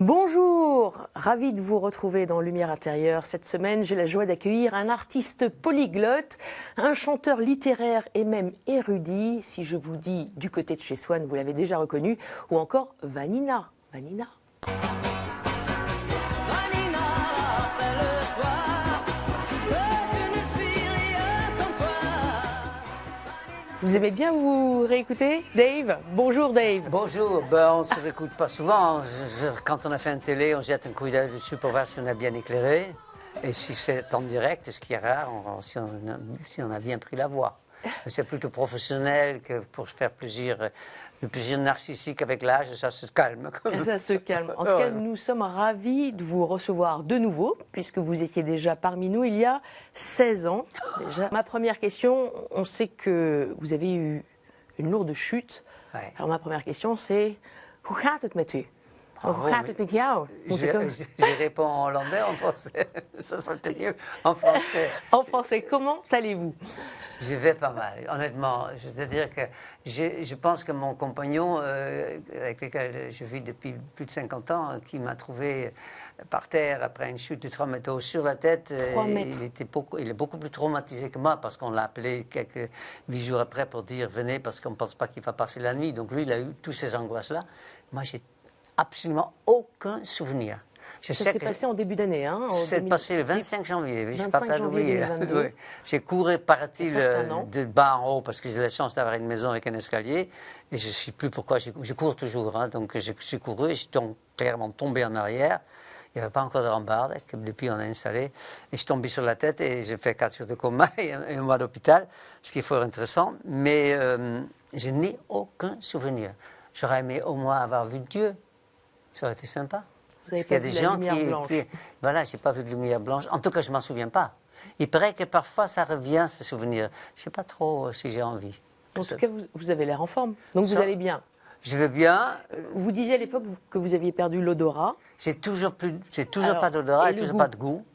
Bonjour, ravi de vous retrouver dans Lumière intérieure. Cette semaine, j'ai la joie d'accueillir un artiste polyglotte, un chanteur littéraire et même érudit. Si je vous dis du côté de chez Swann, vous l'avez déjà reconnu, ou encore Vanina. Vanina. Vous aimez bien vous réécouter, Dave? Bonjour Dave. Bonjour, on ne se réécoute pas souvent. Quand on a fait une télé, on jette un coup d'œil dessus pour voir si on a bien éclairé. Et si c'est en direct, ce qui est rare, si on a bien pris la voix. C'est plutôt professionnel que pour se faire plaisir. Le plaisir narcissique avec l'âge, ça se calme. Ça se calme. En tout cas, nous sommes ravis de vous recevoir de nouveau, puisque vous étiez déjà parmi nous il y a 16 ans. Déjà. Ma première question, on sait que vous avez eu une lourde chute. Ouais. Alors ma première question, c'est « Hoe gaat het met u ?» Hoe gaat het met jou? Je réponds en hollandais, en français. Ça serait peut-être mieux en français. En français, comment allez-vous? Je vais pas mal, honnêtement. C'est-à-dire que je pense que mon compagnon, avec lequel je vis depuis plus de 50 ans, qui m'a trouvé par terre après une chute de 3 mètres haut sur la tête, il est beaucoup plus traumatisé que moi parce qu'on l'a appelé quelques 8 jours après pour dire venez parce qu'on ne pense pas qu'il va passer la nuit. Donc lui, il a eu toutes ces angoisses-là. Moi, j'ai absolument aucun souvenir. Ça s'est passé en début d'année, hein? C'est passé le 25 janvier, oui, c'est pas à l'oublier. Oui. J'ai couru, paraît-il, de bas en haut parce que j'ai la chance d'avoir une maison avec un escalier et je ne sais plus pourquoi, je cours toujours, hein, donc je suis couru et je suis clairement tombé en arrière. Il n'y avait pas encore de rambarde que depuis on a installé et je suis tombé sur la tête et j'ai fait 4 jours de coma et un mois d'hôpital, ce qui est fort intéressant, mais je n'ai aucun souvenir. J'aurais aimé au moins avoir vu Dieu, ça aurait été sympa. Parce qu'il y a des gens qui voilà, j'ai pas vu de lumière blanche. En tout cas, je m'en souviens pas. Il paraît que parfois ça revient, ce souvenir. Je sais pas trop si j'ai envie. En tout cas, vous avez l'air en forme. Donc vous allez bien. Je vais bien. Vous disiez à l'époque que vous aviez perdu l'odorat. J'ai toujours pas d'odorat et toujours pas de goût.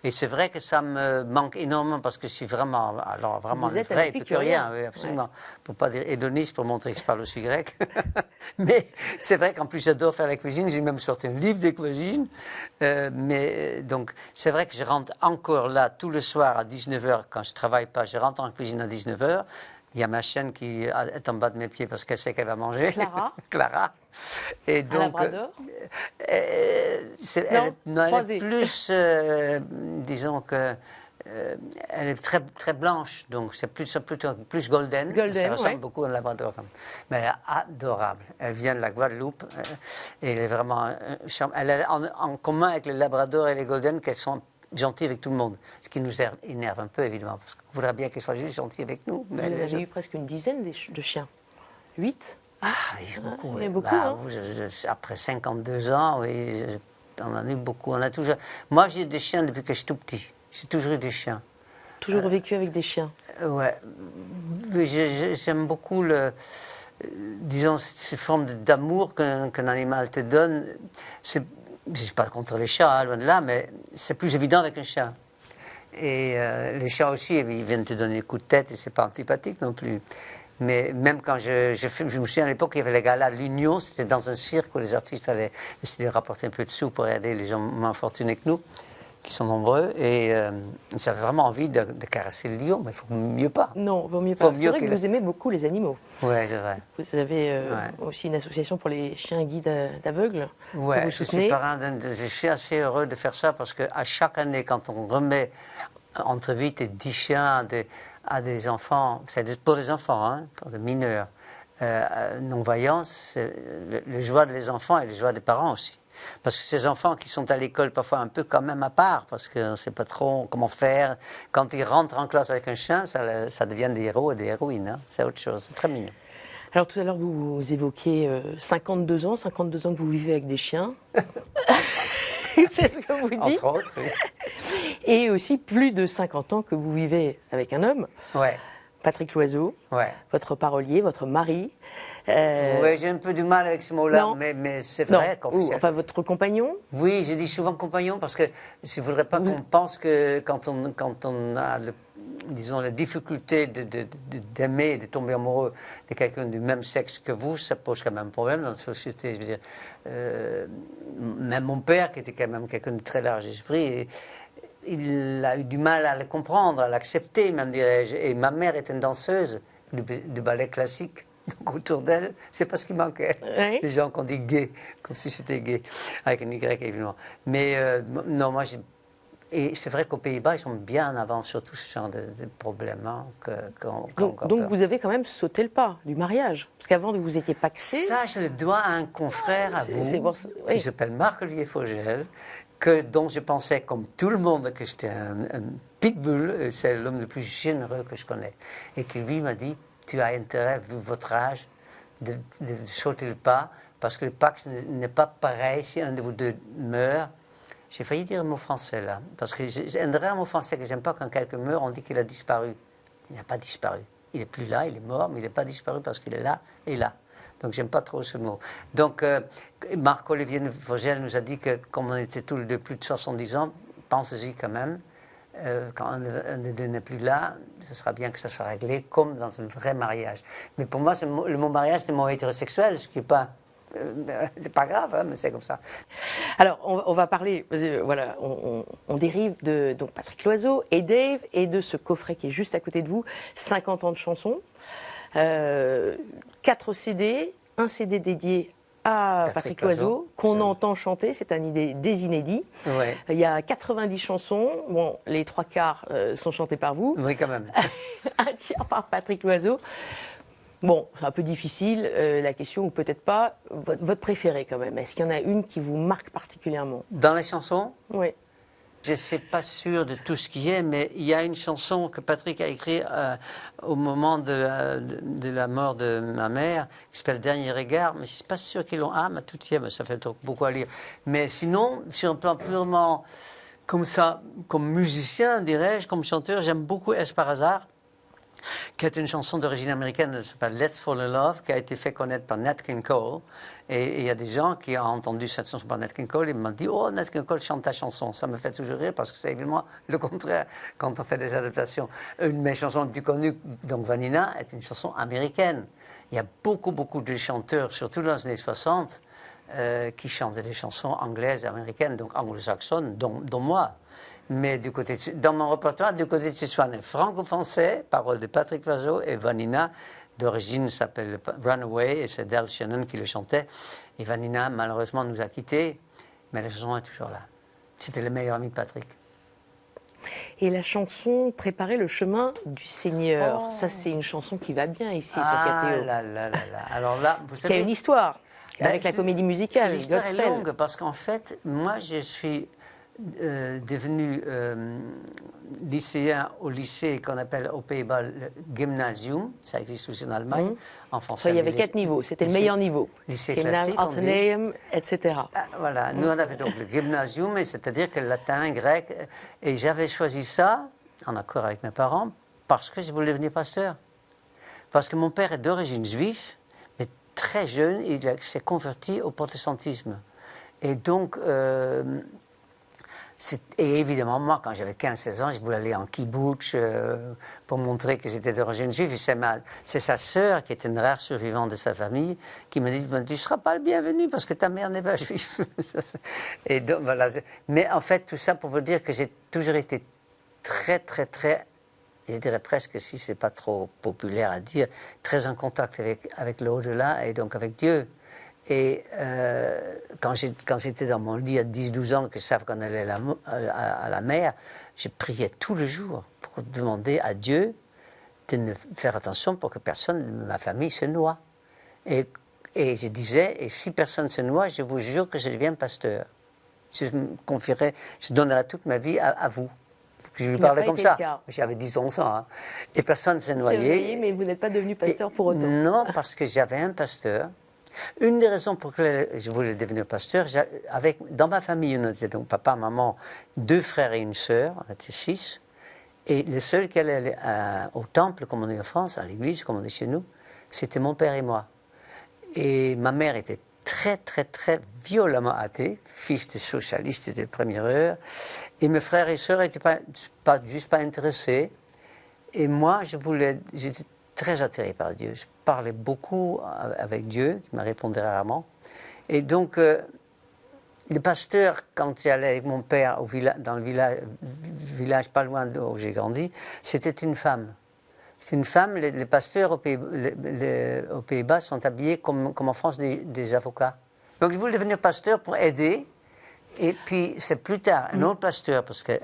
Et c'est vrai que ça me manque énormément parce que je suis vraiment, le vrai épicurien, oui, absolument. Ouais. Pour pas dire hédoniste, pour montrer que je parle aussi grec. Mais c'est vrai qu'en plus j'adore faire la cuisine, j'ai même sorti un livre de cuisine. Donc c'est vrai que je rentre encore là tout le soir à 19h quand je travaille pas, je rentre en cuisine à 19h. Il y a ma chienne qui est en bas de mes pieds parce qu'elle sait qu'elle va manger. Clara. Clara. Et donc, un labrador elle est plus, disons que, elle est très, très blanche, donc c'est plutôt plus golden. Ça ressemble beaucoup à un labrador. Mais elle est adorable. Elle vient de la Guadeloupe et elle est vraiment elle a en commun avec les labradors et les golden qu'elles sont gentilles avec tout le monde, ce qui nous énerve un peu évidemment, parce qu'on voudrait bien qu'elle soit juste gentille avec nous. Vous avez eu presque une dizaine de chiens. 8? Ah oui, beaucoup. Il y a beaucoup, hein? Après 52 ans, oui, on en a eu beaucoup. Moi, j'ai des chiens depuis que je suis tout petit. J'ai toujours eu des chiens. Toujours vécu avec des chiens? Ouais. J'aime beaucoup disons, cette forme d'amour qu'un animal te donne. Je ne suis pas contre les chats, loin de là, mais c'est plus évident avec un chat. Et les chats aussi, ils viennent te donner des coups de tête et c'est pas antipathique non plus. Mais même quand je me souviens à l'époque, il y avait les galas de l'Union, c'était dans un cirque où les artistes allaient essayer de rapporter un peu de sous pour aider les gens moins fortunés que nous, qui sont nombreux. Et j'avais vraiment envie de caresser le lion, mais il faut mieux pas. Non, il vaut mieux pas. C'est vrai que vous aimez beaucoup les animaux. Oui, c'est vrai. Vous avez aussi une association pour les chiens guides d'aveugles. Oui, je suis parrain je suis assez heureux de faire ça parce qu'à chaque année, quand on remet entre 8 et 10 chiens à des enfants, c'est pour des enfants, hein, pour des mineurs non-voyants, c'est les joies des enfants et les joies des parents aussi. Parce que ces enfants qui sont à l'école parfois un peu quand même à part, parce qu'on ne sait pas trop comment faire, quand ils rentrent en classe avec un chien, ça devient des héros et des héroïnes. Hein. C'est autre chose, c'est très mignon. Alors tout à l'heure, vous évoquiez 52 ans que vous vivez avec des chiens. C'est ce que vous dites. Entre autres, oui. Et aussi plus de 50 ans que vous vivez avec un homme. Ouais. Patrick Loiseau, votre parolier, votre mari. Oui, j'ai un peu du mal avec ce mot-là, mais c'est vrai. Enfin, votre compagnon? Oui, je dis souvent compagnon parce que je ne voudrais pas qu'on pense que quand on a disons, la difficulté d'aimer, de tomber amoureux de quelqu'un du même sexe que vous, ça pose quand même un problème dans la société. Je veux dire, même mon père, qui était quand même quelqu'un de très large esprit, il a eu du mal à le comprendre, à l'accepter, même dirais-je. Et ma mère est une danseuse de ballet classique. Donc autour d'elle, c'est pas ce qui manquait. Oui. Les gens qu'on dit gay, comme si c'était gay, avec un Y évidemment. Mais non, moi, et c'est vrai qu'aux Pays-Bas, ils sont bien en avance sur tout ce genre de problèmes. Hein, donc vous avez quand même sauté le pas du mariage. Parce qu'avant, vous étiez paxé. Ça, je le dois à un confrère à vous, qui s'appelle Marc-Olivier Fogel, dont je pensais, comme tout le monde, que j'étais un pitbull. C'est l'homme le plus généreux que je connais. Et qui, lui, m'a dit, tu as intérêt, vu votre âge, de sauter le pas, parce que le Pax n'est pas pareil si un de vous deux meurt. J'ai failli dire un mot français là, parce que un rare mot français que j'aime pas quand quelqu'un meurt, on dit qu'il a disparu. Il n'a pas disparu. Il n'est plus là, il est mort, mais il n'est pas disparu parce qu'il est là et là. Donc j'aime pas trop ce mot. Donc Marc-Olivier Fogel nous a dit que comme on était tous les deux plus de 70 ans, pensez-y quand même, quand un des deux n'est plus là, ce sera bien que ça soit réglé comme dans un vrai mariage. Mais pour moi, le mot mariage, c'est le mot hétérosexuel, ce qui n'est pas... c'est pas grave, hein, mais c'est comme ça. Alors, on va parler, voilà, on dérive de donc Patrick Loiseau et Dave et de ce coffret qui est juste à côté de vous, 50 ans de chansons, 4 CD, un CD dédié à Patrick Loiseau, qu'on entend chanter, c'est des inédits. Ouais. Il y a 90 chansons, bon, les 3/4 sont chantées par vous. Oui, quand même. Un tiers par Patrick Loiseau. Bon, c'est un peu difficile, la question, ou peut-être pas, votre préférée quand même. Est-ce qu'il y en a une qui vous marque particulièrement? Dans les chansons? Oui. Je ne suis pas sûr de tout ce qui est, mais il y a une chanson que Patrick a écrite au moment de la mort de ma mère, qui s'appelle Dernier regard, mais je ne suis pas sûr qu'ils l'ont... Ah, ma tout y est, mais ça fait beaucoup à lire. Mais sinon, sur un plan purement comme ça, comme musicien, dirais-je, comme chanteur, j'aime beaucoup Est-ce par hasard, qui est une chanson d'origine américaine, qui s'appelle Let's Fall in Love, qui a été fait connaître par Nat King Cole. Et il y a des gens qui ont entendu cette chanson par Nat King Cole et m'ont dit « Oh, Nat King Cole chante ta chanson ». Ça me fait toujours rire parce que c'est évidemment le contraire quand on fait des adaptations. Une de mes chansons les plus connues, donc Vanina, est une chanson américaine. Il y a beaucoup de chanteurs, surtout dans les années 60, qui chantent des chansons anglaises et américaines, donc anglo-saxonnes, dont moi. Mais dans mon répertoire, du côté de Sheswan, franco-français, paroles de Patrick Loiseau, et Vanina, d'origine, s'appelle Runaway, et c'est Del Shannon qui le chantait. Et Vanina, malheureusement, nous a quittés, mais la chanson est toujours là. C'était le meilleur ami de Patrick. Et la chanson Préparer le chemin du Seigneur, ça c'est une chanson qui va bien ici sur KTO. Là. Alors là, vous savez... Qui a une histoire, avec la comédie musicale. L'histoire est longue, parce qu'en fait, moi je suis... devenu lycéen au lycée qu'on appelle aux Pays-Bas le Gymnasium, ça existe aussi en Allemagne, en français. Il y avait 4 niveaux, c'était le meilleur niveau. Lycée classique, Athenaeum, etc. Voilà, nous on avait donc le Gymnasium, c'est-à-dire que le latin, grec, et j'avais choisi ça, en accord avec mes parents, parce que je voulais devenir pasteur. Parce que mon père est d'origine juive, mais très jeune, il s'est converti au protestantisme. Et donc... Et évidemment, moi, quand j'avais 15-16 ans, je voulais aller en kibbutz pour montrer que j'étais d'origine juive. C'est sa sœur, qui était une rare survivante de sa famille, qui m'a dit « Tu ne seras pas le bienvenu parce que ta mère n'est pas juive. » Et donc, voilà. Mais en fait, tout ça pour vous dire que j'ai toujours été très, je dirais presque, si ce n'est pas trop populaire à dire, très en contact avec l'au-delà et donc avec Dieu. Et quand j'étais dans mon lit à 10-12 ans, que je savais qu'on allait à la mer, je priais tous les jours pour demander à Dieu de faire attention pour que personne de ma famille se noie. Et je disais, et si personne se noie, je vous jure que je deviens pasteur. Je me confierai, je donnerai toute ma vie à vous. Je lui parlais comme ça. J'avais 10-11 ans. Hein. Et personne ne s'est noyé. Mais vous n'êtes pas devenu pasteur pour autant. Non, parce que j'avais un pasteur. Une des raisons pour lesquelles je voulais devenir pasteur, dans ma famille, on était donc papa, maman, 2 frères et une sœur, on était 6. Et le seul qui allait au temple, comme on dit en France, à l'église, comme on dit chez nous, c'était mon père et moi. Et ma mère était très violemment athée, fils de socialiste de première heure. Et mes frères et sœurs n'étaient pas intéressés. Et moi, j'étais très attiré par Dieu. Je parlais beaucoup avec Dieu, qui me répondait rarement. Et donc, le pasteur, quand il allait avec mon père dans le village pas loin d'où j'ai grandi, c'était une femme. C'est une femme, les pasteurs aux Pays-Bas sont habillés comme en France des avocats. Donc je voulais devenir pasteur pour aider. Et puis c'est plus tard, un autre pasteur, parce que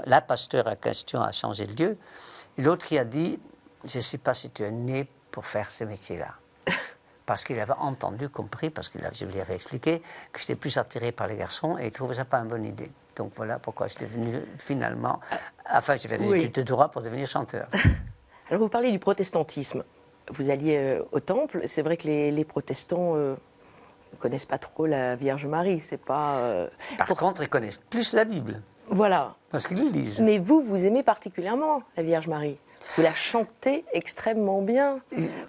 la pasteur en question a changé de lieu, et l'autre qui a dit, je ne sais pas si tu es né pour faire ce métier-là. Parce qu'il avait compris, parce que je lui avais expliqué que j'étais plus attiré par les garçons et il ne trouvait ça pas une bonne idée. Donc voilà pourquoi je suis devenu finalement... Enfin, j'ai fait des études de droit pour devenir chanteur. Alors vous parlez du protestantisme. Vous alliez au temple. C'est vrai que les protestants ne connaissent pas trop la Vierge Marie. C'est pas. Par contre, ils connaissent plus la Bible. Voilà. Parce qu'ils lisent. Mais vous aimez particulièrement la Vierge Marie. Vous la chantez extrêmement bien.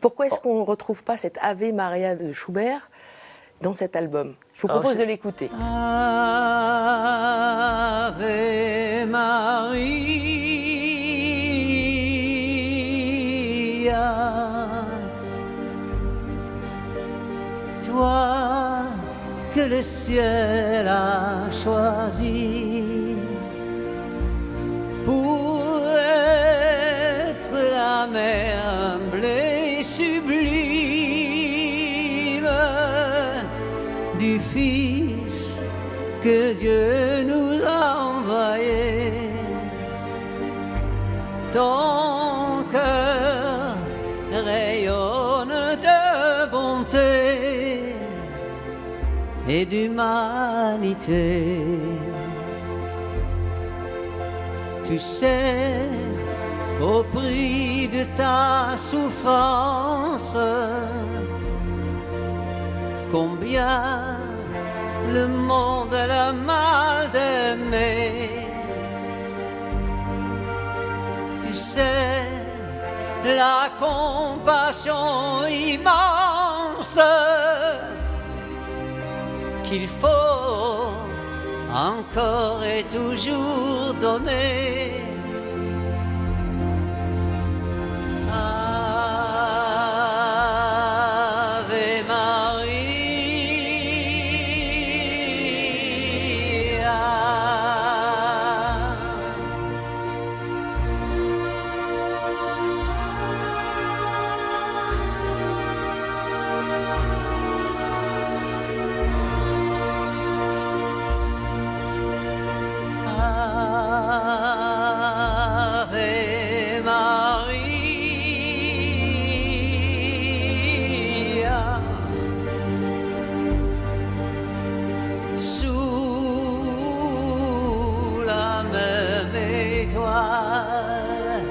Pourquoi est-ce qu'on ne retrouve pas cette Ave Maria de Schubert dans cet album? Je vous propose de l'écouter. Ave Maria, toi que le ciel a choisi pour être la mère humble et sublime du Fils que Dieu nous a envoyé. Ton cœur rayonne de bonté et d'humanité. Tu sais, au prix de ta souffrance, combien le monde a le mal d'aimer. Tu sais, la compassion immense qu'il faut encore et toujours donner. Ave Maria. Ave Maria, sous la même étoile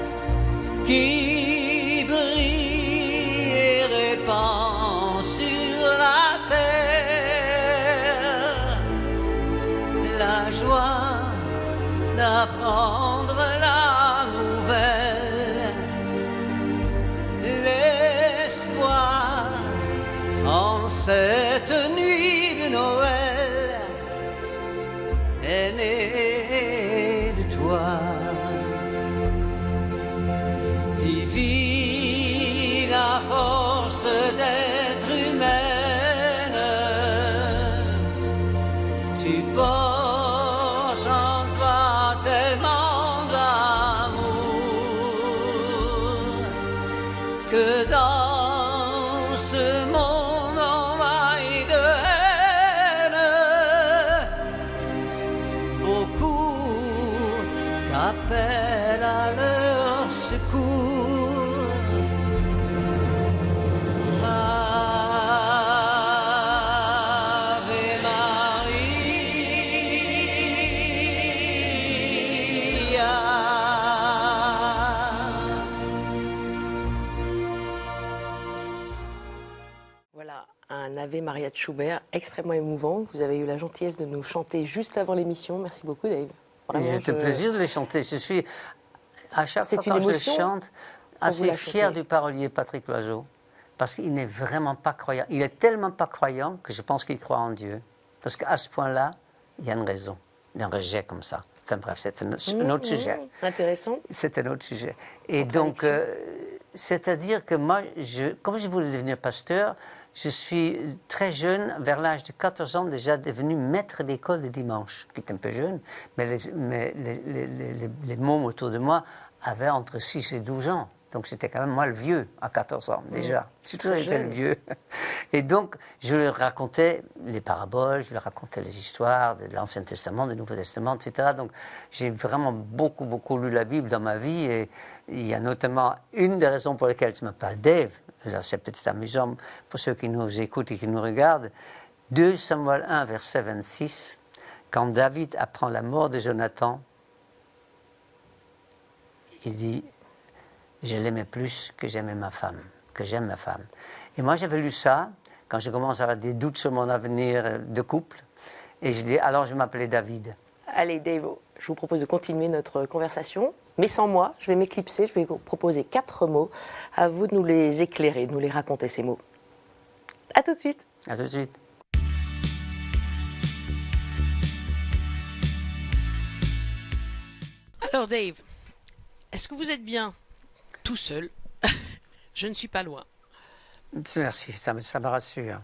qui brille et répand sur la terre la joie d'apprendre la nouvelle, l'espoir en cette nuit de Noël est né de toi. Divine la force d'être humaine, tu portes en toi tellement d'amour que dans ce monde envahi de haine, beaucoup t'appellent à leur secours. Ave Maria. Voilà, un Ave Maria de Schubert extrêmement émouvant. Vous avez eu la gentillesse de nous chanter juste avant l'émission. Merci beaucoup, Dave. C'était un plaisir de les chanter. Je suis, à chaque fois une quand je les émotion chante, assez fier du parolier Patrick Loiseau. Parce qu'il n'est vraiment pas croyant. Il est tellement pas croyant que je pense qu'il croit en Dieu. Parce qu'à ce point-là, il y a une raison d'un rejet comme ça. Enfin bref, c'est un autre sujet. Intéressant. C'est un autre sujet. Et donc, c'est-à-dire que moi, comme je voulais devenir pasteur, je suis très jeune, vers l'âge de 14 ans, déjà devenu maître d'école le dimanche, qui est un peu jeune, mais les mômes autour de moi avaient entre 6 et 12 ans. Donc c'était quand même moi le vieux, à 14 ans déjà. J'ai toujours été le vieux. Et donc je leur racontais les paraboles, je leur racontais les histoires de l'Ancien Testament, du Nouveau Testament, etc. Donc j'ai vraiment beaucoup lu la Bible dans ma vie. Et il y a notamment une des raisons pour lesquelles je m'appelle Dave. Alors c'est peut-être amusant pour ceux qui nous écoutent et qui nous regardent. 2 Samuel 1, verset 26, quand David apprend la mort de Jonathan, il dit... Je l'aimais plus que j'aimais ma femme, que j'aime ma femme. Et moi, j'avais lu ça quand je commence à avoir des doutes sur mon avenir de couple. Et je dis, alors je m'appelais David. Allez, Dave, je vous propose de continuer notre conversation. Mais sans moi, je vais m'éclipser, je vais vous proposer 4 mots. À vous de nous les éclairer, de nous les raconter, ces mots. À tout de suite. À tout de suite. Alors, Dave, est-ce que vous êtes bien tout seul? Je ne suis pas loin. Merci, ça me rassure.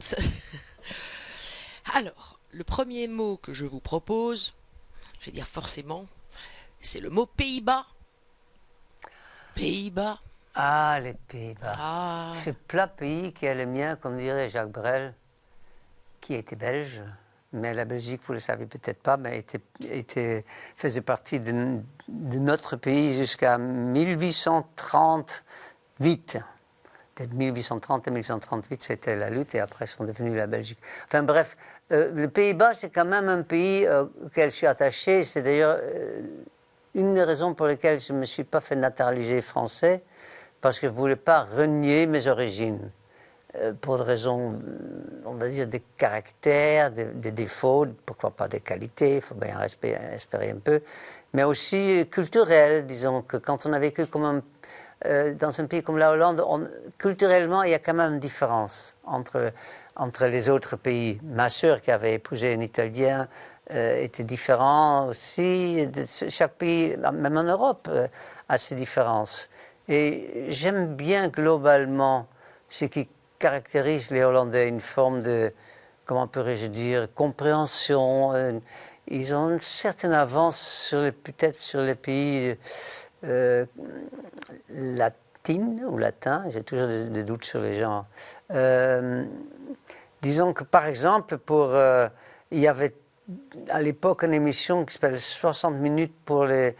Alors, le premier mot que je vous propose, je vais dire forcément, c'est le mot Pays-Bas. Pays-Bas. Ah, les Pays-Bas. Ah. Ce plat pays qui est le mien, comme dirait Jacques Brel, qui était belge. Mais la Belgique, vous ne le savez peut-être pas, mais faisait partie de notre pays jusqu'à 1838. De 1830 à 1838, c'était la lutte, et après, ils sont devenus la Belgique. Enfin bref, le Pays-Bas, c'est quand même un pays auquel je suis attaché. C'est d'ailleurs une des raisons pour lesquelles je ne me suis pas fait naturaliser français, parce que je ne voulais pas renier mes origines. Pour des raisons, on va dire, de caractère, de défauts, pourquoi pas de qualité, il faut bien espérer un peu, mais aussi culturel, disons, que quand on a vécu dans un pays comme la Hollande, culturellement, il y a quand même une différence entre les autres pays. Ma sœur, qui avait épousé un Italien, était différent aussi. Chaque pays, même en Europe, a ses différences. Et j'aime bien globalement ce qui caractérise les Hollandais, une forme de, comment pourrais-je dire, compréhension. Ils ont une certaine avance peut-être sur les pays latins ou latins. J'ai toujours des doutes sur les gens. Disons que par exemple, il y avait à l'époque une émission qui s'appelle 60 minutes pour les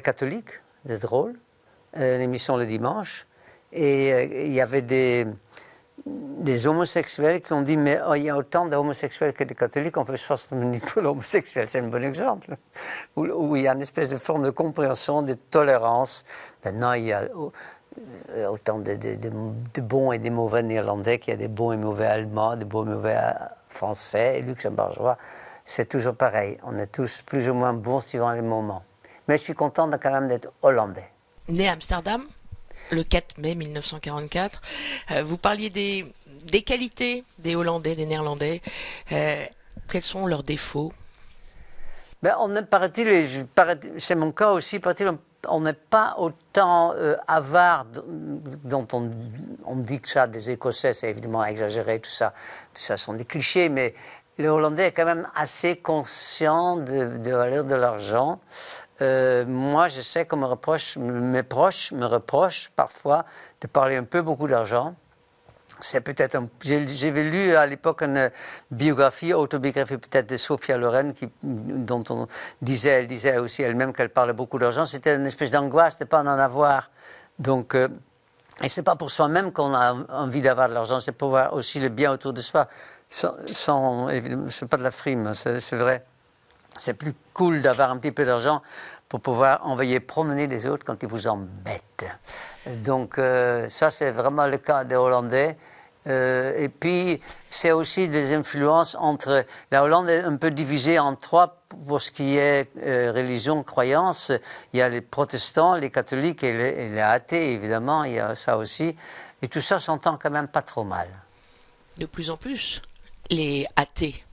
catholiques, c'est drôle, une émission le dimanche, et il y avait des homosexuels qui ont dit, mais il y a autant d'homosexuels que de catholiques, on fait 60 minutes pour l'homosexuel. C'est un bon exemple. Où il y a une espèce de forme de compréhension, de tolérance. Maintenant, il y a autant de bons et de mauvais néerlandais qu'il y a des bons et mauvais allemands, de bons et mauvais français et luxembourgeois. C'est toujours pareil. On est tous plus ou moins bons suivant les moments. Mais je suis content quand même d'être hollandais. Né à Amsterdam le 4 mai 1944. Vous parliez des qualités des Hollandais, des Néerlandais. Quels sont leurs défauts? C'est mon cas aussi, on n'est pas autant avare, dont on dit que ça des Écossais, c'est évidemment exagéré, tout ça sont des clichés, mais le Hollandais est quand même assez conscient de la valeur de l'argent. Moi, je sais que mes proches me reprochent parfois de parler un peu beaucoup d'argent. C'est peut-être j'avais lu à l'époque une autobiographie peut-être de Sophia Loren, dont elle disait aussi elle-même qu'elle parlait beaucoup d'argent. C'était une espèce d'angoisse de ne pas en avoir. Donc, et c'est pas pour soi-même qu'on a envie d'avoir de l'argent, c'est pour voir aussi le bien autour de soi. C'est pas de la frime, c'est vrai. C'est plus cool d'avoir un petit peu d'argent pour pouvoir envoyer promener les autres quand ils vous embêtent. Donc ça, c'est vraiment le cas des Hollandais. Et puis, c'est aussi des influences entre... La Hollande est un peu divisée en 3 pour ce qui est religion, croyance. Il y a les protestants, les catholiques et les athées, évidemment. Il y a ça aussi. Et tout ça s'entend quand même pas trop mal. De plus en plus, les athées.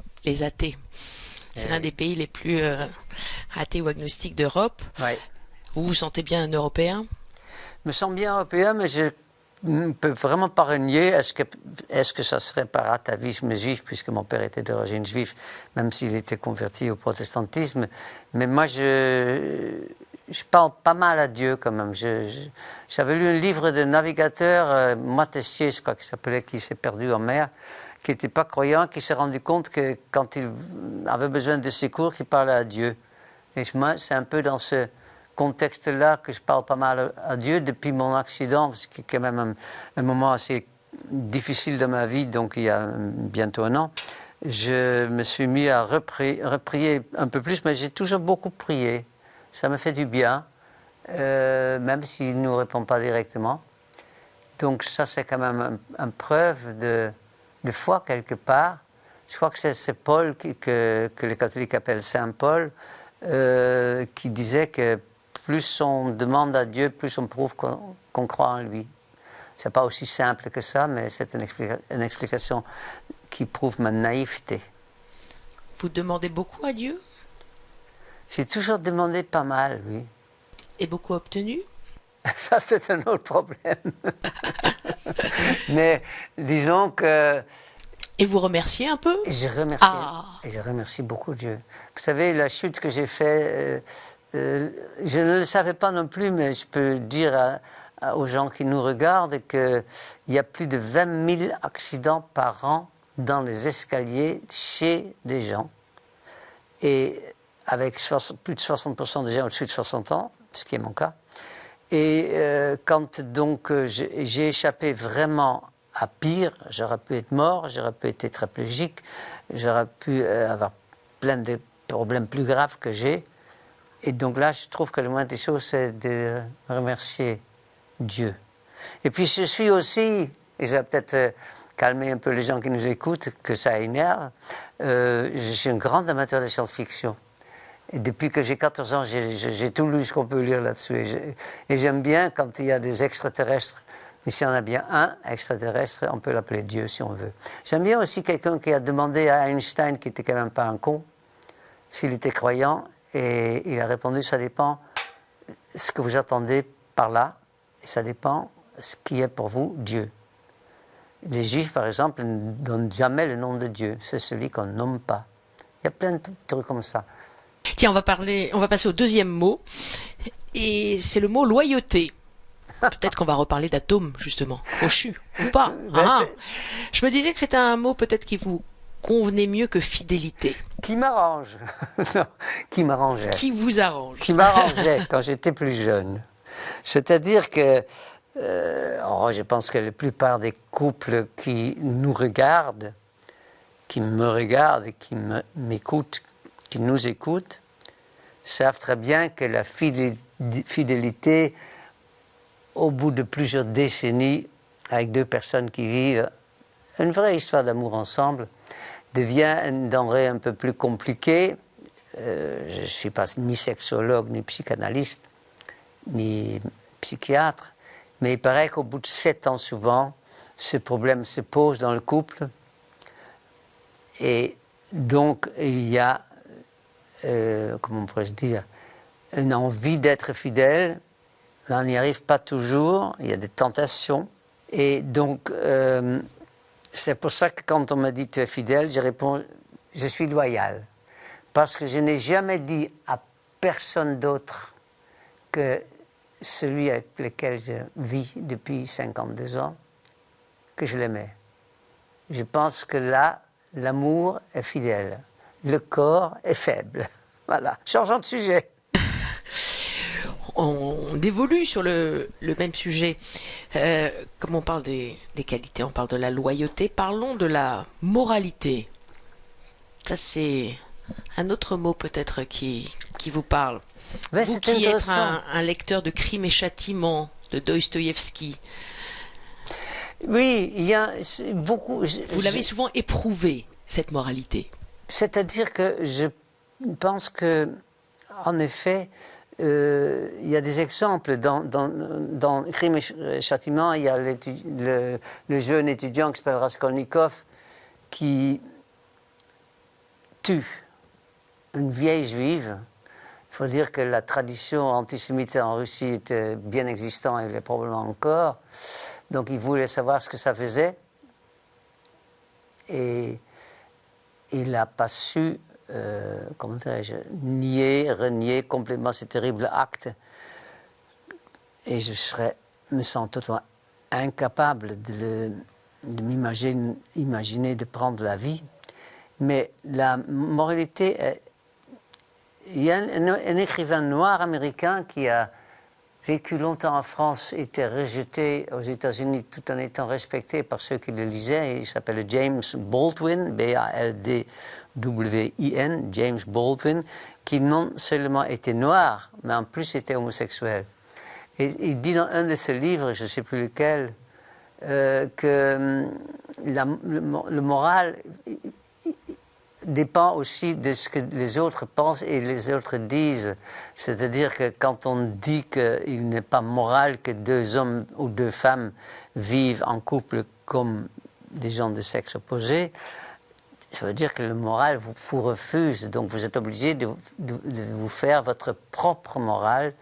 C'est l'un des pays les plus athée ou agnostique d'Europe. Ouais. Vous vous sentez bien un Européen? Je me sens bien européen, mais je ne peux vraiment pas renier. Est-ce que ça serait par atavisme juif, puisque mon père était d'origine juive, même s'il était converti au protestantisme. Mais moi, je parle pas mal à Dieu quand même. J'avais lu un livre de navigateur, Moitessier, je crois qu'il s'appelait, qui s'est perdu en mer, qui n'était pas croyant, qui s'est rendu compte que quand il avait besoin de secours, il parlait à Dieu. Et moi, c'est un peu dans ce contexte-là que je parle pas mal à Dieu depuis mon accident, ce qui est quand même un moment assez difficile dans ma vie, donc il y a bientôt un an. Je me suis mis à reprier un peu plus, mais j'ai toujours beaucoup prié. Ça me fait du bien, même s'il ne nous répond pas directement. Donc ça, c'est quand même une preuve de foi quelque part. Je crois que c'est Paul que les catholiques appellent Saint Paul, qui disait que plus on demande à Dieu, plus on prouve qu'on croit en lui. Ce n'est pas aussi simple que ça, mais c'est une explication qui prouve ma naïveté. Vous demandez beaucoup à Dieu? J'ai toujours demandé pas mal, oui. Et beaucoup obtenu? Ça, c'est un autre problème. Mais disons que... Et vous remerciez un peu? Je remercie beaucoup Dieu. Vous savez, la chute que j'ai faite, je ne le savais pas non plus, mais je peux dire aux gens qui nous regardent qu'il y a plus de 20 000 accidents par an dans les escaliers chez des gens. Et avec plus de 60% des gens au-dessus de 60 ans, ce qui est mon cas. Et quand donc j'ai échappé vraiment à pire, j'aurais pu être mort, j'aurais pu être tétraplégique, j'aurais pu avoir plein de problèmes plus graves que j'ai. Et donc là, je trouve que le moindre des choses, c'est de remercier Dieu. Et puis je suis aussi, et je vais peut-être calmer un peu les gens qui nous écoutent, que ça énerve, je suis un grand amateur de science-fiction. Et depuis que j'ai 14 ans, j'ai tout lu ce qu'on peut lire là-dessus. Et j'aime bien quand il y a des extraterrestres. Et s'il y en a bien un extraterrestre, on peut l'appeler Dieu si on veut. J'aime bien aussi quelqu'un qui a demandé à Einstein, qui était quand même pas un con, s'il était croyant. Et il a répondu, ça dépend ce que vous attendez par là. Et ça dépend ce qui est pour vous Dieu. Les Juifs, par exemple, ne donnent jamais le nom de Dieu. C'est celui qu'on ne nomme pas. Il y a plein de trucs comme ça. Tiens, on va passer au deuxième mot, et c'est le mot loyauté. Peut-être qu'on va reparler d'atomes, justement, crochu, ou pas. Je me disais que c'était un mot peut-être qui vous convenait mieux que fidélité. Qui m'arrange. Non, qui m'arrangeait. Qui vous arrange. Qui m'arrangeait quand j'étais plus jeune. C'est-à-dire que, je pense que la plupart des couples qui nous regardent, qui me regardent et qui m'écoutent, qui nous écoutent, savent très bien que la fidélité, au bout de plusieurs décennies, avec deux personnes qui vivent une vraie histoire d'amour ensemble, devient une denrée un peu plus compliquée. Je ne suis pas ni sexologue, ni psychanalyste, ni psychiatre, mais il paraît qu'au bout de 7 ans souvent, ce problème se pose dans le couple. Et donc, il y a, comment on pourrait se dire, une envie d'être fidèle, mais on n'y arrive pas toujours, il y a des tentations. Et donc, c'est pour ça que quand on me dit tu es fidèle, je réponds je suis loyal. Parce que je n'ai jamais dit à personne d'autre que celui avec lequel je vis depuis 52 ans, que je l'aimais. Je pense que là, l'amour est fidèle. Le corps est faible. Voilà. Changeons de sujet. On évolue sur le même sujet. Comme on parle des qualités, on parle de la loyauté, parlons de la moralité. Ça, c'est un autre mot peut-être qui vous parle. Ouais, vous qui êtes un lecteur de Crimes et Châtiments de Dostoïevski. Oui, il y a beaucoup... Vous l'avez souvent éprouvé, cette moralité. C'est-à-dire que je pense que, en effet, il y a des exemples. Dans Crimes et Châtiments, il y a le jeune étudiant qui s'appelle Raskolnikov qui tue une vieille juive Il faut dire que la tradition antisémite en Russie était bien existante et l'est probablement encore. Donc il voulait savoir ce que ça faisait. Et il n'a pas su, comment dirais-je, renier complètement ce terrible acte. Et je me sens totalement incapable de m'imaginer de prendre la vie. Mais la moralité est... Il y a un écrivain noir américain qui a vécu longtemps en France, était rejeté aux États-Unis tout en étant respecté par ceux qui le lisaient. Il s'appelle James Baldwin, B-A-L-D-W-I-N, James Baldwin, qui non seulement était noir, mais en plus était homosexuel. Et il dit dans un de ses livres, je ne sais plus lequel, que le moral dépend aussi de ce que les autres pensent et les autres disent. C'est-à-dire que quand on dit qu'il n'est pas moral que deux hommes ou deux femmes vivent en couple comme des gens de sexe opposé, ça veut dire que le moral vous refuse. Donc vous êtes obligé de vous faire votre propre morale,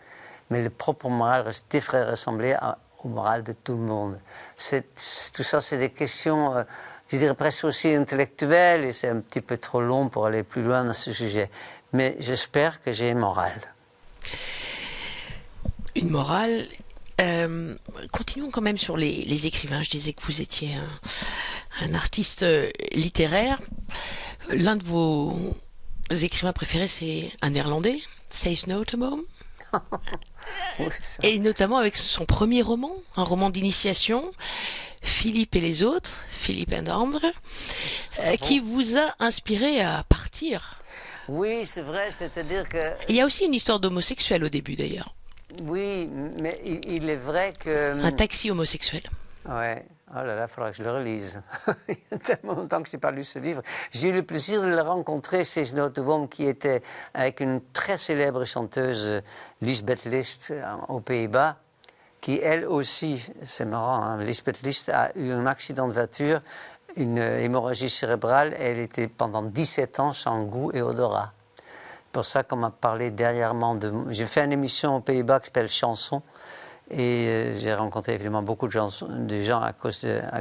mais le propre moral devrait ressembler au moral de tout le monde. Tout ça, c'est des questions... je dirais presque aussi intellectuel, et c'est un petit peu trop long pour aller plus loin dans ce sujet. Mais j'espère que j'ai une morale. Une morale. Continuons quand même sur les écrivains. Je disais que vous étiez un artiste littéraire. L'un de vos écrivains préférés, c'est un Néerlandais, Cees Notenboom. Oui, et notamment avec son premier roman, un roman d'initiation, Philippe et les autres, Philippe and Andre, qui vous a inspiré à partir. Oui, c'est vrai, c'est-à-dire que... Il y a aussi une histoire d'homosexuel au début d'ailleurs. Oui, mais il est vrai que... Un taxi homosexuel. Ouais. Oh là là, il faudra que je le relise. Il y a tellement longtemps que je n'ai pas lu ce livre. J'ai eu le plaisir de le rencontrer, Cees Notenboom, qui était avec une très célèbre chanteuse, Lisbeth List, aux Pays-Bas, qui elle aussi, c'est marrant, hein, Lisbeth List a eu un accident de voiture, une hémorragie cérébrale, et elle était pendant 17 ans sans goût et odorat. C'est pour ça qu'on m'a parlé dernièrement de... J'ai fait une émission aux Pays-Bas qui s'appelle Chanson, et j'ai rencontré évidemment beaucoup de gens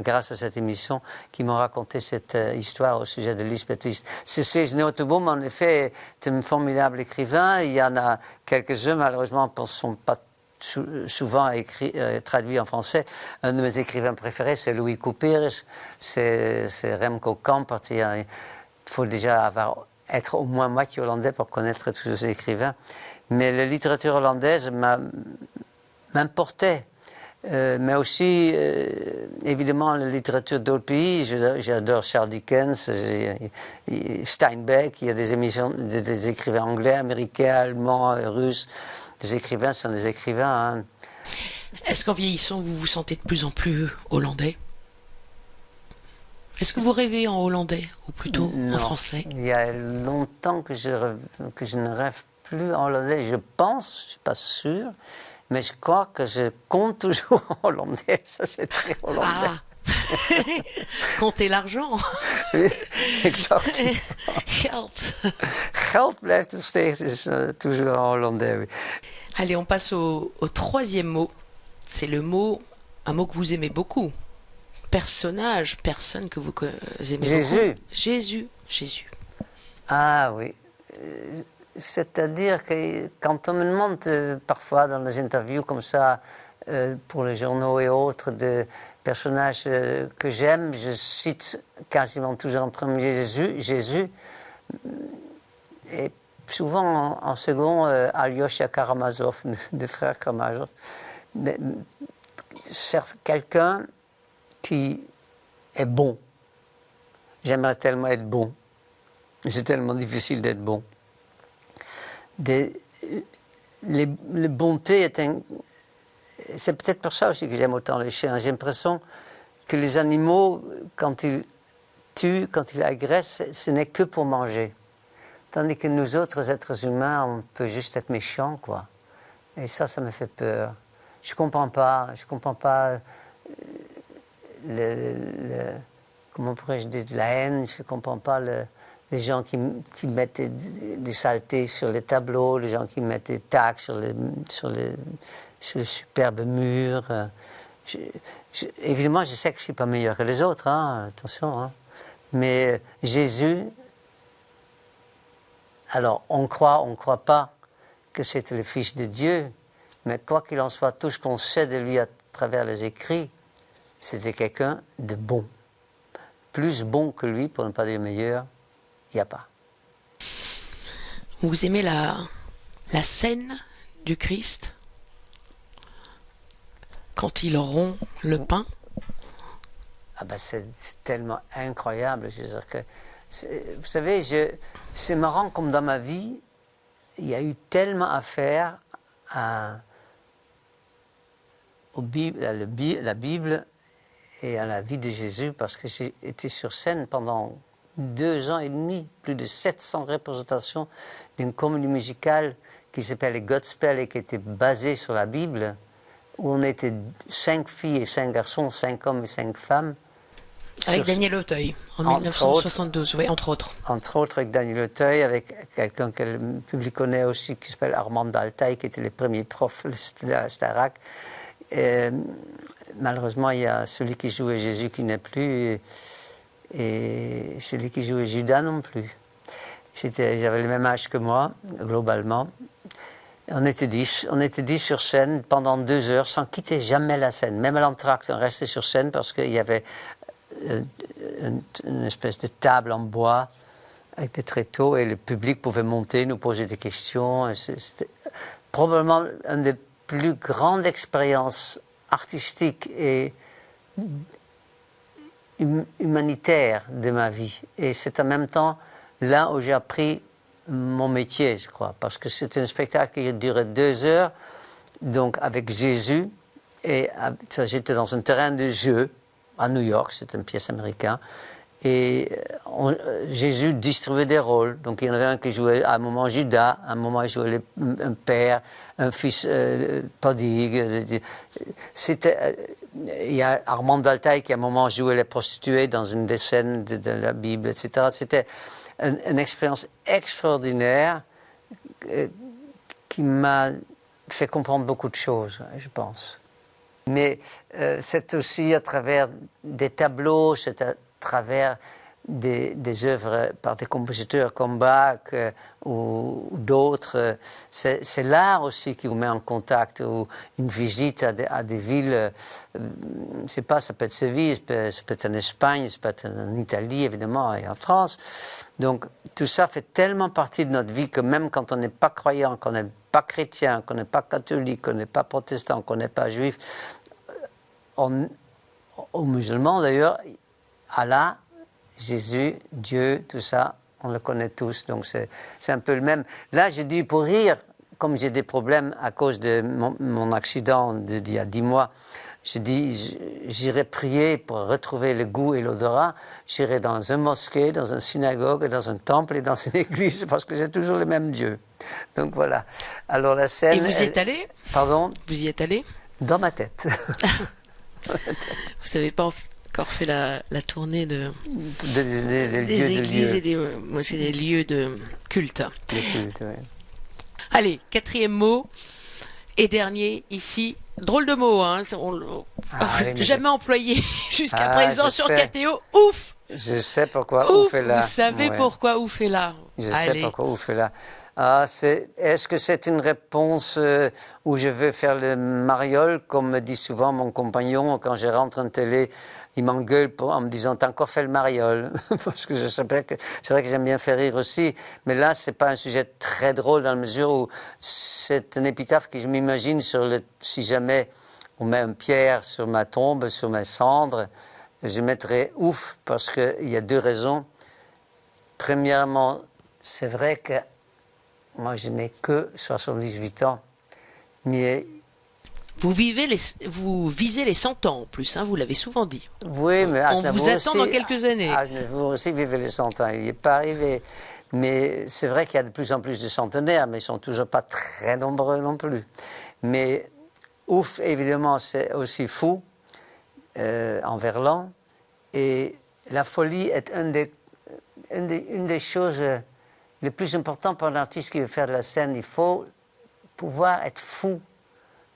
grâce à cette émission qui m'ont raconté cette histoire au sujet de Lisbeth List. Cees Notenboom, en effet, est un formidable écrivain. Il y en a quelques-uns, malheureusement, ne sont pas souvent traduits en français. Un de mes écrivains préférés, c'est Louis Couperus, c'est Remco Kampert. Il faut déjà être au moins moitié hollandais pour connaître tous ces écrivains. Mais la littérature hollandaise m'importait. Mais aussi, évidemment, la littérature d'autres pays. J'adore Charles Dickens, Steinbeck. Il y a des écrivains anglais, américains, allemands, russes. Les écrivains sont des écrivains. Hein. Est-ce qu'en vieillissant, vous vous sentez de plus en plus hollandais? Est-ce que vous rêvez en hollandais ou plutôt en français? Il y a longtemps que je ne rêve plus en hollandais. Je pense, je ne suis pas sûr, mais je crois que je compte toujours en hollandais. Ça, c'est très hollandais. Ah. Compter l'argent. Oui, exactement. Geld. Geld blijft nog steeds toujours en hollandais. Oui. Allez, on passe au troisième mot. C'est un mot que vous aimez beaucoup. Personnage, personne que vous aimez Jésus. beaucoup. Jésus. Ah oui. C'est-à-dire que quand on me demande parfois dans les interviews comme ça, pour les journaux et autres, de personnages que j'aime, je cite quasiment toujours en premier Jésus, et souvent en second Alyosha Karamazov, le frère Karamazov. Quelqu'un qui est bon. J'aimerais tellement être bon. C'est tellement difficile d'être bon. Les bontés est c'est peut-être pour ça aussi que j'aime autant les chiens. J'ai l'impression que les animaux, quand ils tuent, quand ils agressent, ce n'est que pour manger. Tandis que nous autres êtres humains, on peut juste être méchants, quoi. Et ça me fait peur. Je comprends pas comment pourrais-je dire, de la haine, je comprends pas les gens qui mettent des saletés sur les tableaux, les gens qui mettent des tags sur le superbe mur. Évidemment, je sais que je ne suis pas meilleur que les autres, hein, attention. Hein. Mais Jésus, alors on croit pas que c'était le Fils de Dieu, mais quoi qu'il en soit, tout ce qu'on sait de lui à travers les écrits, c'était quelqu'un de bon. Plus bon que lui, pour ne pas dire meilleur, il n'y a pas. Vous aimez la scène du Christ quand il rompt le pain? Ah ben c'est tellement incroyable. Je veux dire que, vous savez, c'est marrant comme dans ma vie, il y a eu tellement à faire à la Bible et à la vie de Jésus, parce que j'ai été sur scène pendant 2 ans et demi, plus de 700 représentations d'une comédie musicale qui s'appelait Godspell et qui était basée sur la Bible, où on était 5 filles et 5 garçons, 5 hommes et 5 femmes. Avec Daniel Auteuil, en 1972, oui, entre autres. Entre autres avec Daniel Auteuil, avec quelqu'un que le public connaît aussi, qui s'appelle Armand Daltaï, qui était le premier prof de la Starac. Malheureusement, il y a celui qui jouait Jésus qui n'est plus, et celui qui jouait Judas non plus. J'avais le même âge que moi, globalement. On était 10 sur scène pendant 2 heures, sans quitter jamais la scène. Même à l'entracte, on restait sur scène parce qu'il y avait une espèce de table en bois avec des tréteaux et le public pouvait monter, nous poser des questions. C'était probablement une des plus grandes expériences artistiques et humanitaires de ma vie. Et c'est en même temps là où j'ai appris mon métier, je crois, parce que c'était un spectacle qui durait 2 heures, donc avec Jésus, et j'étais dans un terrain de jeu à New York, c'était une pièce américaine, et Jésus distribuait des rôles. Donc il y en avait un qui jouait à un moment Judas, à un moment il jouait un père, un fils prodigue. Il y a Armand Daltaï qui à un moment jouait les prostituées dans une des scènes de la Bible, etc. C'était une expérience extraordinaire qui m'a fait comprendre beaucoup de choses, je pense. Mais c'est aussi à travers des tableaux, c'est à travers des œuvres par des compositeurs comme Bach ou d'autres. C'est l'art aussi qui vous met en contact, ou une visite à des villes, je ne sais pas, ça peut être Séville, ça peut être en Espagne, ça peut être en Italie évidemment et en France. Donc tout ça fait tellement partie de notre vie que même quand on n'est pas croyant, qu'on n'est pas chrétien, qu'on n'est pas catholique, qu'on n'est pas protestant, qu'on n'est pas juif, aux musulmans d'ailleurs, Allah, Jésus, Dieu, tout ça, on le connaît tous, donc c'est un peu le même. Là, j'ai dit pour rire, comme j'ai des problèmes à cause de mon accident d'il y a 10 mois, j'ai dit j'irai prier pour retrouver le goût et l'odorat, j'irai dans une mosquée, dans une synagogue, dans un temple et dans une église, parce que c'est toujours le même Dieu. Donc voilà. Alors la scène... Et vous y êtes allé? Pardon? Vous y êtes allé? Dans ma tête. Vous n'avez pas encore fait la tournée des églises et des lieux de culte. De culte, oui. Allez, 4e mot et dernier ici. Drôle de mot, hein. Jamais employé jusqu'à présent sur KTO. Ouf! Je sais pourquoi ouf est là. Vous savez pourquoi ouf est là. Je sais pourquoi ouf est là. Est-ce que c'est une réponse où je veux faire le mariole, comme me dit souvent mon compagnon quand je rentre en télé, il m'engueule en me disant t'as encore fait le mariole, parce que c'est vrai que j'aime bien faire rire aussi, mais là c'est pas un sujet très drôle dans la mesure où c'est un épitaphe que je m'imagine si jamais on met une pierre sur ma tombe, sur mes cendres, je mettrai ouf parce qu'il y a 2 raisons. Premièrement, c'est vrai que moi, je n'ai que 78 ans, mais... Vous visez les 100 ans en plus, hein, vous l'avez souvent dit. Oui, mais on vous attend dans quelques années. Vous aussi vivez les 100 ans, il n'est pas arrivé. Mais c'est vrai qu'il y a de plus en plus de centenaires, mais ils ne sont toujours pas très nombreux non plus. Mais ouf, évidemment, c'est aussi fou en verlan. Et la folie est un des une des choses les plus importantes pour un artiste qui veut faire de la scène, il faut pouvoir être fou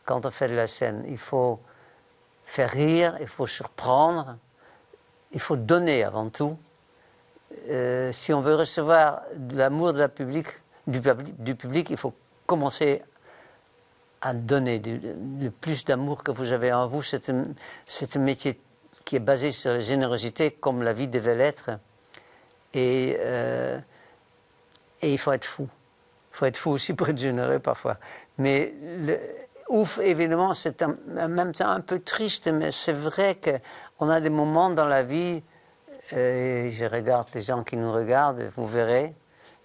quand on fait de la scène. Il faut faire rire, il faut surprendre, il faut donner avant tout. Si on veut recevoir de l'amour du public, il faut commencer à donner le plus d'amour que vous avez en vous. C'est un métier qui est basé sur la générosité, comme la vie devait l'être. Et il faut être fou. Il faut être fou aussi pour être généreux parfois. Mais ouf, évidemment, c'est en même temps un peu triste, mais c'est vrai qu'on a des moments dans la vie, je regarde les gens qui nous regardent, vous verrez,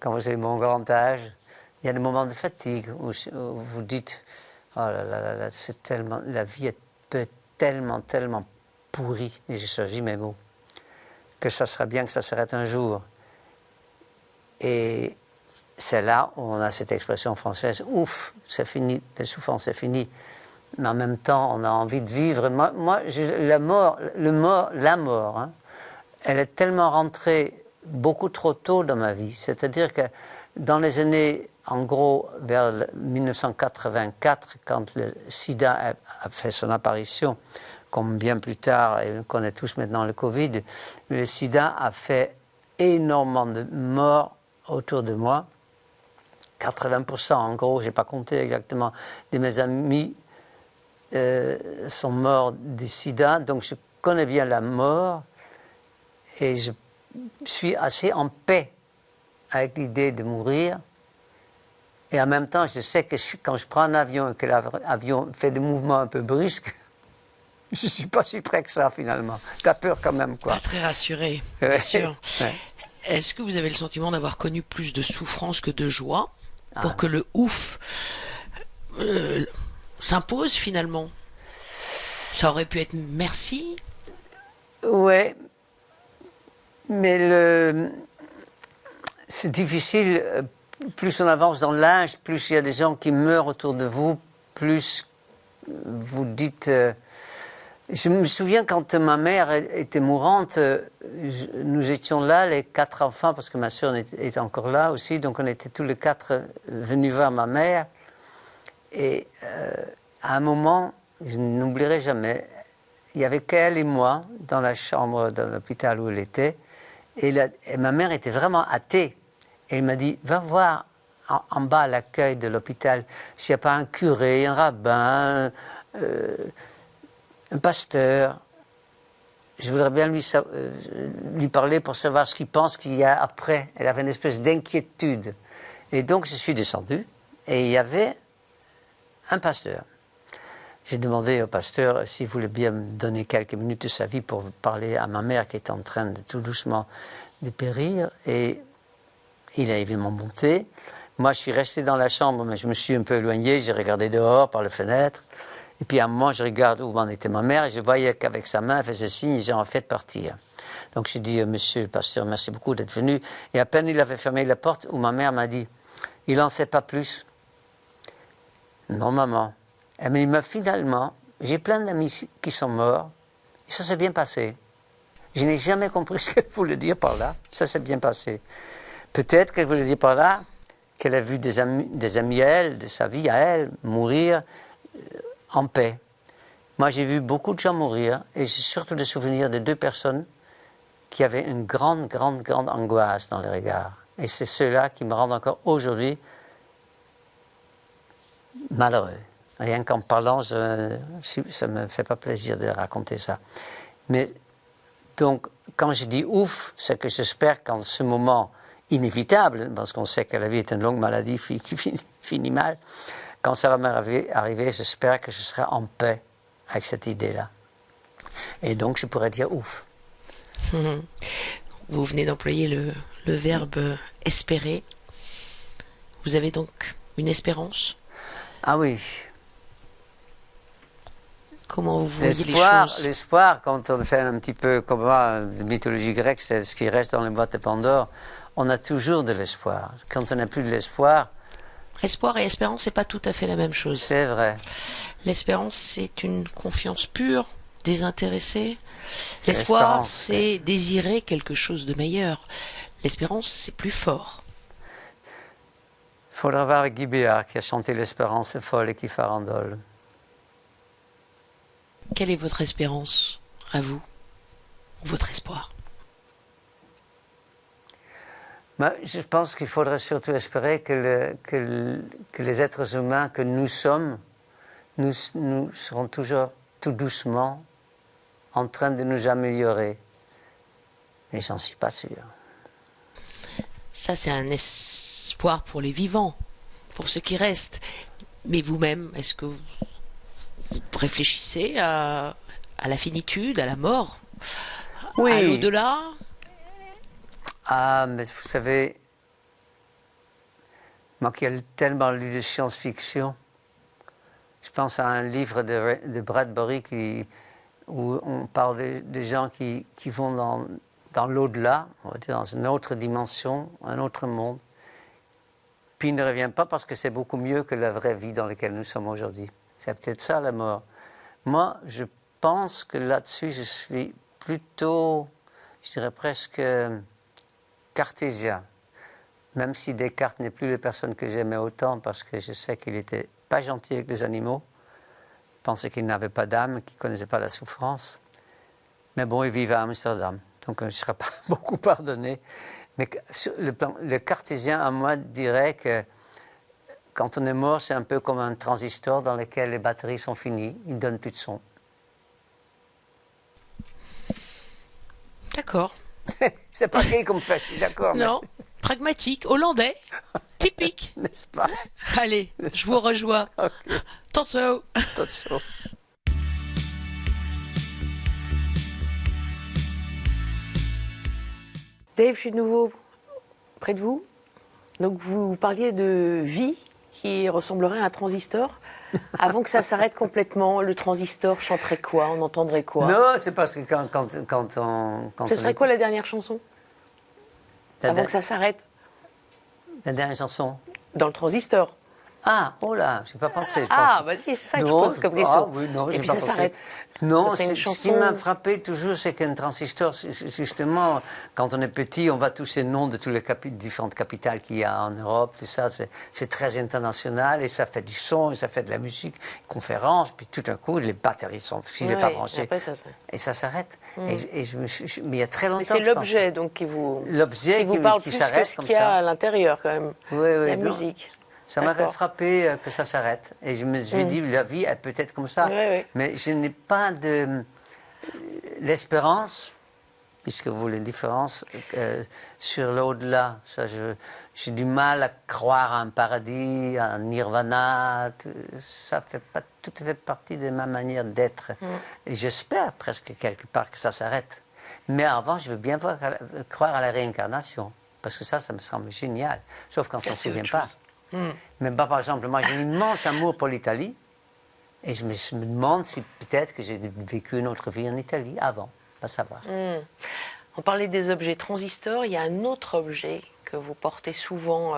quand vous avez mon grand âge, il y a des moments de fatigue où vous dites, oh là là là, c'est tellement, la vie peut être tellement pourrie, et je choisis mes mots, que ça serait bien que ça s'arrête un jour. Et c'est là où on a cette expression française, ouf, c'est fini, la souffrance c'est fini. Mais en même temps, on a envie de vivre. Moi la mort, hein, elle est tellement rentrée beaucoup trop tôt dans ma vie. C'est-à-dire que dans les années, en gros, vers 1984, quand le sida a fait son apparition, comme bien plus tard, et on connaît tous maintenant le Covid, le sida a fait énormément de morts autour de moi. 80% en gros, je n'ai pas compté exactement, de mes amis sont morts du sida, donc je connais bien la mort et je suis assez en paix avec l'idée de mourir. Et en même temps, je sais que quand je prends un avion et que l'avion fait des mouvements un peu brusques, je ne suis pas si près que ça finalement. Tu as peur quand même, quoi. Pas très rassuré, bien sûr. Ouais. Est-ce que vous avez le sentiment d'avoir connu plus de souffrance que de joie pour que le ouf s'impose finalement? Ça aurait pu être merci. Ouais, mais c'est difficile. Plus on avance dans l'âge, plus il y a des gens qui meurent autour de vous, plus vous dites... Je me souviens quand ma mère était mourante, nous étions là, les 4 enfants, parce que ma soeur était encore là aussi, donc on était tous les 4 venus voir ma mère. Et à un moment, je n'oublierai jamais, il y avait qu'elle et moi dans la chambre de l'hôpital où elle était, et ma mère était vraiment athée. Et elle m'a dit, va voir en bas à l'accueil de l'hôpital s'il n'y a pas un curé, un rabbin... un pasteur, je voudrais bien lui parler pour savoir ce qu'il pense qu'il y a après. Elle avait une espèce d'inquiétude. Et donc je suis descendu et il y avait un pasteur. J'ai demandé au pasteur s'il voulait bien me donner quelques minutes de sa vie pour parler à ma mère qui était en train de tout doucement de périr. Et il a évidemment monté. Moi je suis resté dans la chambre, mais je me suis un peu éloigné, j'ai regardé dehors par la fenêtre. Et puis à un moment, je regarde où en était ma mère et je voyais qu'avec sa main, elle faisait signe, ils ont fait partir. Donc j'ai dit, monsieur le pasteur, merci beaucoup d'être venu. Et à peine il avait fermé la porte, où ma mère m'a dit, il n'en sait pas plus. Non, maman. Elle m'a dit, mais finalement, j'ai plein d'amis qui sont morts et ça s'est bien passé. Je n'ai jamais compris ce qu'elle voulait dire par là. Ça s'est bien passé. Peut-être qu'elle voulait dire par là qu'elle a vu des amis à elle, de sa vie à elle, mourir en paix. Moi, j'ai vu beaucoup de gens mourir et j'ai surtout des souvenirs de 2 personnes qui avaient une grande angoisse dans les regards. Et c'est ceux-là qui me rendent encore aujourd'hui malheureux. Rien qu'en parlant, ça ne me fait pas plaisir de raconter ça. Mais donc, quand je dis ouf, c'est que j'espère qu'en ce moment inévitable, parce qu'on sait que la vie est une longue maladie qui finit mal, quand ça va m'arriver, j'espère que je serai en paix avec cette idée-là. Et donc, je pourrais dire ouf. Vous venez d'employer le verbe espérer. Vous avez donc une espérance? Ah oui. Comment vous voyez les choses? L'espoir, quand on fait un petit peu comme la mythologie grecque, c'est ce qui reste dans les boîtes de Pandore, on a toujours de l'espoir. Quand on n'a plus de l'espoir... Espoir et espérance, c'est pas tout à fait la même chose. C'est vrai. L'espérance, c'est une confiance pure, désintéressée. L'espoir, c'est désirer quelque chose de meilleur. l'espérance, c'est plus fort. Il faudra voir avec Guy Béard qui a chanté l'espérance est folle et qui farandole. Quelle est votre espérance, à vous, votre espoir? Je pense qu'il faudrait surtout espérer que les êtres humains que nous sommes, nous serons toujours tout doucement en train de nous améliorer. Mais j'en suis pas sûr. Ça, c'est un espoir pour les vivants, pour ceux qui restent. Mais vous-même, est-ce que vous réfléchissez à la finitude, à la mort, oui. À l'au-delà? Ah, mais vous savez, moi qui ai tellement lu de science-fiction, je pense à un livre de Bradbury où on parle de gens qui vont dans l'au-delà, on va dire dans une autre dimension, un autre monde, puis il ne revient pas parce que c'est beaucoup mieux que la vraie vie dans laquelle nous sommes aujourd'hui. C'est peut-être ça la mort. Moi, je pense que là-dessus, je suis plutôt, je dirais presque cartésien, même si Descartes n'est plus la personne que j'aimais autant parce que je sais qu'il n'était pas gentil avec les animaux, il pensait qu'il n'avait pas d'âme, qu'il ne connaissait pas la souffrance. Mais bon, il vivait à Amsterdam, donc je ne serai pas beaucoup pardonné. Mais sur le cartésien, à moi, dirait que quand on est mort, c'est un peu comme un transistor dans lequel les batteries sont finies, il ne donne plus de son. D'accord. C'est pas gay comme fait, je suis d'accord. Non, mais... pragmatique, hollandais, typique. N'est-ce pas? Allez, je vous rejoins. Okay. Tot zo. Tot zo. Dave, je suis de nouveau près de vous. Donc vous parliez de vie qui ressemblerait à un transistor. Avant que ça s'arrête complètement, le transistor chanterait quoi? On entendrait quoi? Non, c'est parce que quand on... Ce serait quoi la dernière chanson? Avant que ça s'arrête? La dernière chanson? Dans le transistor. Ah, oh là, j'ai pas pensé. Bah si, c'est ça que je pose comme question. Ah, oui, non, et j'ai puis pas ça pensé. s'arrête. Non, ce qui m'a frappé toujours, c'est qu'un transistor, justement, quand on est petit, on voit tous ces noms de toutes les différentes capitales qu'il y a en Europe, tout ça, c'est très international, et ça fait du son, et ça fait de la musique, conférences, puis tout d'un coup, les batteries sont, s'il n'est pas branché, et ça s'arrête. Mais il y a très longtemps. Mais c'est l'objet, donc, qui vous parle qui plus s'arrête que ce qu'il y a à l'intérieur, quand même. Oui, la musique. Ça m'avait frappé que ça s'arrête. Et je me suis dit, la vie, elle peut être comme ça. Mais je n'ai pas de l'espérance, puisque vous voulez une différence, sur l'au-delà. J'ai du mal à croire à un paradis, à un nirvana. Ça fait pas tout à fait partie de ma manière d'être. Et j'espère presque quelque part que ça s'arrête. Mais avant, je veux bien croire à la réincarnation. Parce que ça me semble génial. Sauf qu'on ne s'en souvient pas. Mais par exemple, moi j'ai un immense amour pour l'Italie et je me demande si peut-être que j'ai vécu une autre vie en Italie avant, pas savoir. On parlait des objets transistors, il y a un autre objet que vous portez souvent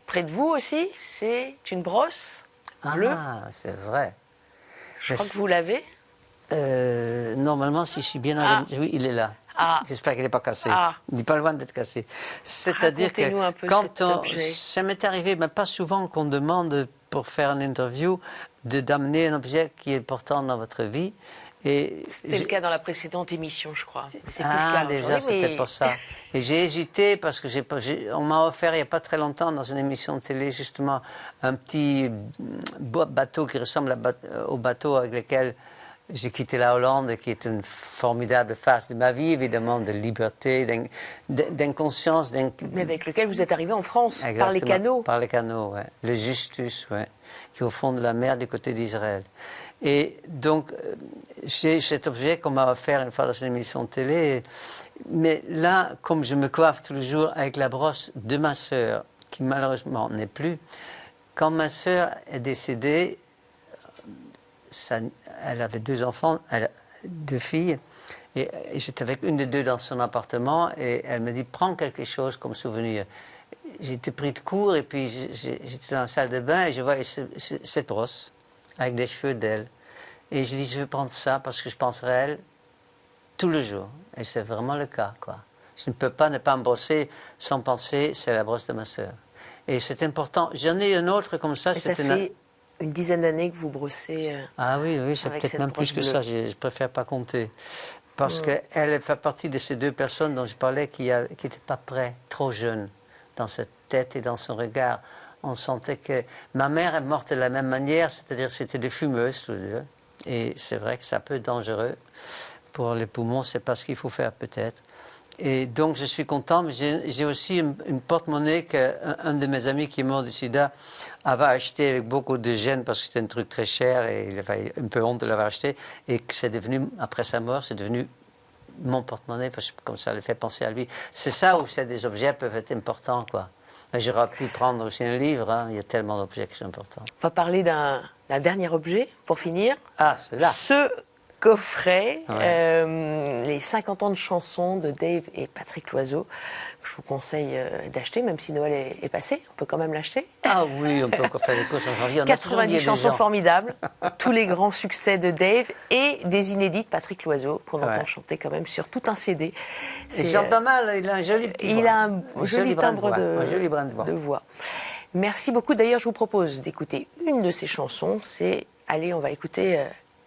près de vous aussi, c'est une brosse bleue. Ah, c'est vrai. Je crois que vous l'avez. Normalement, si je suis bien organisé, oui, il est là. J'espère qu'il n'est pas cassé. Il n'est pas loin d'être cassé. C'est-à-dire que quand ça m'est arrivé, mais pas souvent qu'on demande pour faire une interview d'amener un objet qui est important dans votre vie. C'était le cas dans la précédente émission, je crois. Mais c'est plus le cas déjà, c'était pour ça. Et j'ai hésité parce que on m'a offert il n'y a pas très longtemps dans une émission de télé justement un petit bateau qui ressemble au bateau avec lequel j'ai quitté la Hollande, qui est une formidable phase de ma vie, évidemment, de liberté, d'inconscience. Mais avec lequel vous êtes arrivé en France, par les canaux. Par les canaux, oui. Le Justus, oui, qui est au fond de la mer du côté d'Israël. Et donc, j'ai cet objet qu'on m'a offert une fois dans une émission de télé. Mais là, comme je me coiffe tous les jours avec la brosse de ma sœur, qui malheureusement n'est plus, quand ma sœur est décédée, elle avait 2 enfants, 2 filles, et j'étais avec une des 2 dans son appartement, et elle me dit, prends quelque chose comme souvenir. J'étais pris de court, et puis j'étais dans la salle de bain, et je vois cette brosse, avec des cheveux d'elle. Et je dis, je vais prendre ça, parce que je penserai à elle tout le jour. Et c'est vraiment le cas, quoi. Je ne peux pas ne pas me brosser sans penser, c'est la brosse de ma sœur. Et c'est important. J'en ai une autre comme ça. Ça fait une dizaine d'années que vous brossez. Ah oui, c'est peut-être même plus que ça. Je préfère pas compter. Parce qu'elle fait partie de ces deux personnes dont je parlais qui n'étaient pas prêts, trop jeunes, dans sa tête et dans son regard. On sentait que ma mère est morte de la même manière, c'est-à-dire c'était des fumeuses tous les deux. Et c'est vrai que c'est un peu dangereux pour les poumons, c'est pas ce qu'il faut faire peut-être. Et donc, je suis content, mais j'ai aussi une porte-monnaie qu'un de mes amis qui est mort du sida avait acheté avec beaucoup de gêne parce que c'était un truc très cher et il avait un peu honte de l'avoir acheté. Et que c'est devenu, après sa mort, c'est devenu mon porte-monnaie parce que comme ça, le fait penser à lui. C'est ça où des objets peuvent être importants, quoi. J'aurais pu prendre aussi un livre, hein. Il y a tellement d'objets qui sont importants. On va parler d'un dernier objet pour finir. Ah, c'est là. Ce coffret, les 50 ans de chansons de Dave et Patrick Loiseau. Je vous conseille d'acheter, même si Noël est passé. On peut quand même l'acheter. Ah oui, on peut encore faire des courses en janvier. 90 chansons formidables, tous les grands succès de Dave et des inédits de Patrick Loiseau qu'on entend chanter quand même sur tout un CD. Il chante pas mal, il a un joli petit Il a un joli timbre de voix. Merci beaucoup. D'ailleurs, je vous propose d'écouter une de ses chansons. Allez, on va écouter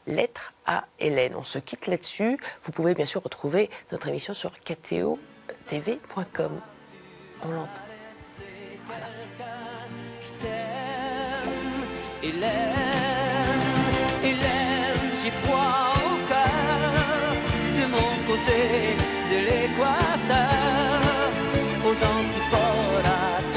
Lettre à Hélène. On se quitte là-dessus. Vous pouvez bien sûr retrouver notre émission sur ktotv.com. On l'entend. Voilà. Hélène, j'ai froid au cœur, de mon côté de l'équateur, aux antipodes.